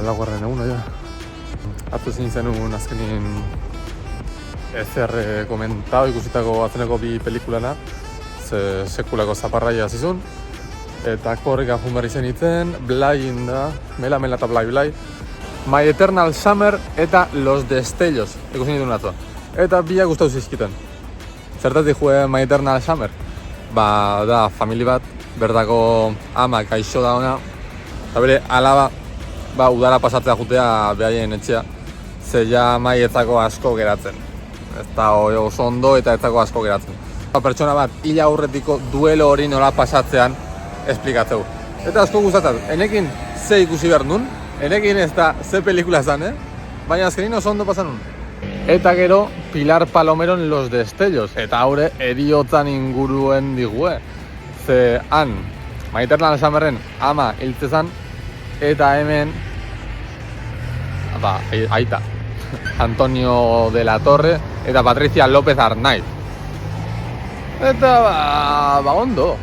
laugarren eguna ja. Atzo ezin zenun azkenin ezer komentau ikusitako atzeneko bi pelikulana, sekulako zaparraia zizun. Eta korrika jun behar izan itzen, Blai da, Mela eta Blai. My Eternal Summer eta Los Destellos, ikusi nituen atzoa. Eta biak gustatu zizkiten. Zertatik jue My Eternal Summer? Da, famili bat, bertako ama gaixo da ona, eta bere alaba, udara pasatzea jutea behaien etxea, ze ja maietzako asko geratzen. Ez da oso ondo eta etzako asko geratzen. Pertsona bat, hila aurretiko duelo hori nola pasatzean esplikatzeu. Eta asko gustatzen, enekin ze ikusi behar nun, enekin ez da ze pelikula zan, baina azkenin oso ondo pasan nun. Eta gero, Pilar Palomeron Los Destellos, eta haure eriotzan inguruen digue. Ze han, My Eternal Summerren ama hiltzezan, eta hemen, aita, Antonio de la Torre eta Patricia López Arnaiz. Eta, ondo.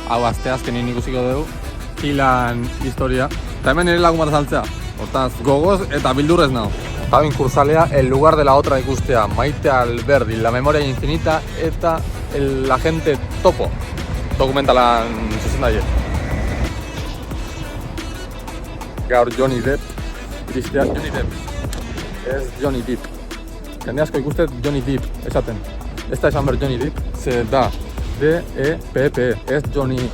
Hau azkenin ikusiko dugu, Hilan historia. Eta hemen ere lagun bat azaltzea. Hortaz, gogoz eta bildurrez nago. Pabin Kursalea, El lugar de la otra ikustea, Maite Alberdi, La memoria infinita eta El agente topo. Dokumentalan zuzendaile. Gaur Johnny Depp, iristea Johnny Depp. Ez Johnny Depp. Jende asko ikustet Johnny Depp esaten. Ez da esan behar Johnny Depp, ze da D-E-P-P, ez Johnny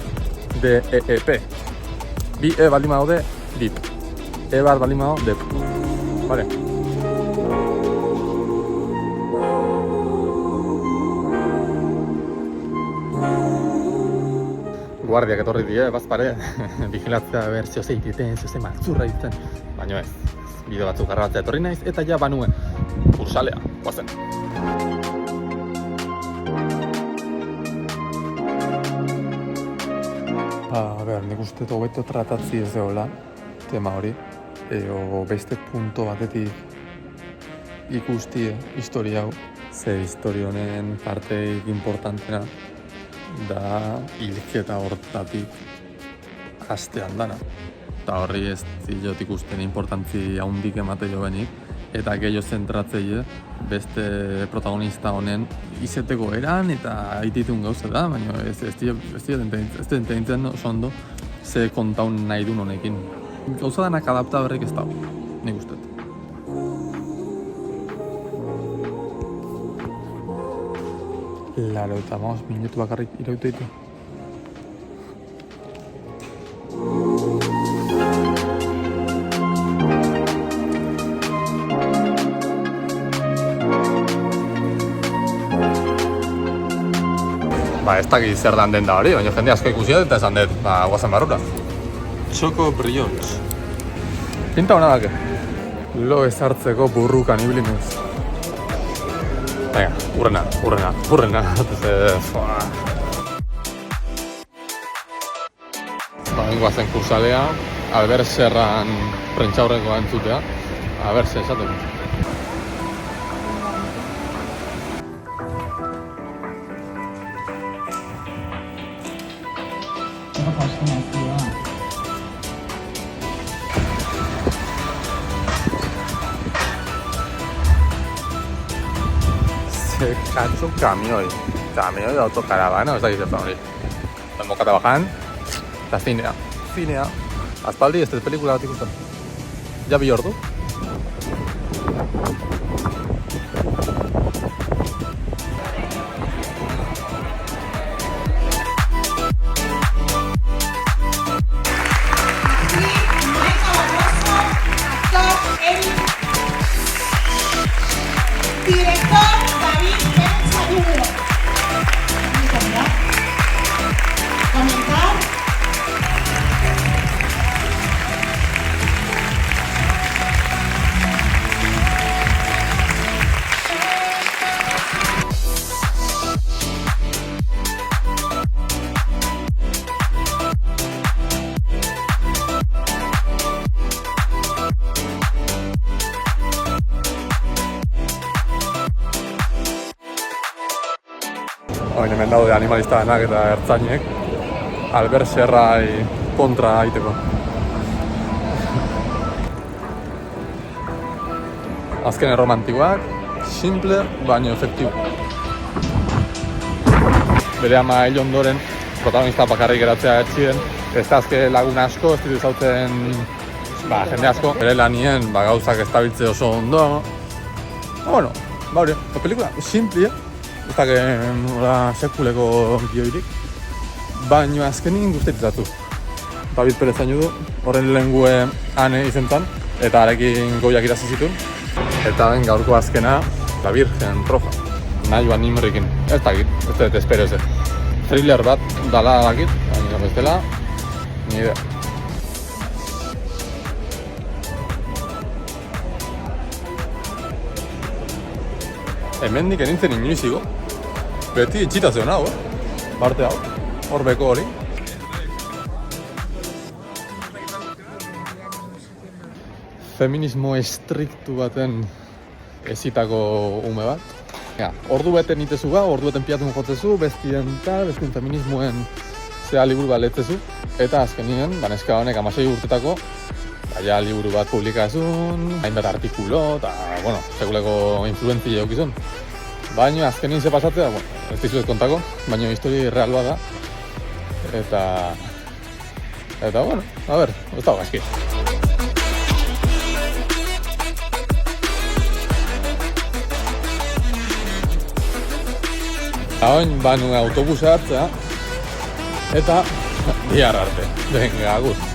D-E-E-P. Bi E baldin badaude, Depp. E bat baldin badau, Depp. Vale. Guardiak etorri die, bazpare. Vigilatzea ber zeo zeititen, zeo ze maltzurra ditzen. Baina ez, bideo batzuk garratzea etorri naiz, eta ja banuen Kursalea, guazen. Nik uste hobeto tratatzi ez deola tema hori, edo beste punto batetik ikustie historia hau. Ze historia honen parteik importantena da hilketa hortatik hastean dana. Eta horri ez zilot ikusten importantzi haundik emate jo benik, eta gehiago zentratzeie beste protagonista honen izeteko eran eta aititun gauza da, baina ez dut oso ondo ze kontaun nahi duen honekin. Gauza danak adapta berrik ez dago, nik uste. Laro eta minutu bakarrik irautu ditu. Ez dakit zer dan den da hori, baina jende asko ikusi dut eta esan dut, guazen barrura. Choco Briones. Pinta hona dake. Lo ezartzeko burrukan ibilinez. Venga, urrena. Guazen Kursalea, Albert Serran prentxaurrekoa entzutea. Aber, ze esateko. Se cacho kamioi autokaravana, ez da gizetan hori. Bokata bajan, eta zinea. Azpaldi ez pelikula bat ikusten. Ja bi ordu. Oin hemen daude animalista denak eta ertzainek Albert Serrai kontra aiteko. Azken erromantikoak, simple baino efektibo. Bere ama hil ondoren, protagonista bakarrik geratzea etxien, ez da azke lagun asko, ez ditu zautzen jende asko. Bere lanien gauzak ez dabiltze oso ondo. Bueno, hori, pelikula simple, ez da sekuleko gioirik, baino azkenin guztetizatu. David Perez zainu du, horren lehengue ane izen zan, eta arekin goiak irazi zituen. Eta ben gaurko azkena, La Virgen Roja, nahi joan nimrikin. Ez dakit, ez dut espero ez. Thriller bat dala dakit, baina bestela, ni idea. Hemendik enintzen inoiziko, beti itxita zeon hau, parte hau, hor beko hori. Feminismo estriktu baten ezitako ume bat. Ja, ordu beten itezu ordu beten piatun jotzezu, bestien feminismoen zea liburu bat letzezu. Eta azkenien, neska honek 16 urtetako, ja liburu bat publikazun, hainbat artikulo, eta, bueno, sekuleko influentzia eukizun. Baina azkenin ze pasatzea, ez dizuet kontako, baina histori real bat da. Eta, bueno, a ber, ez dago gaizki. Oin banu autobusa hartzea, eta bihar arte. Venga, agur.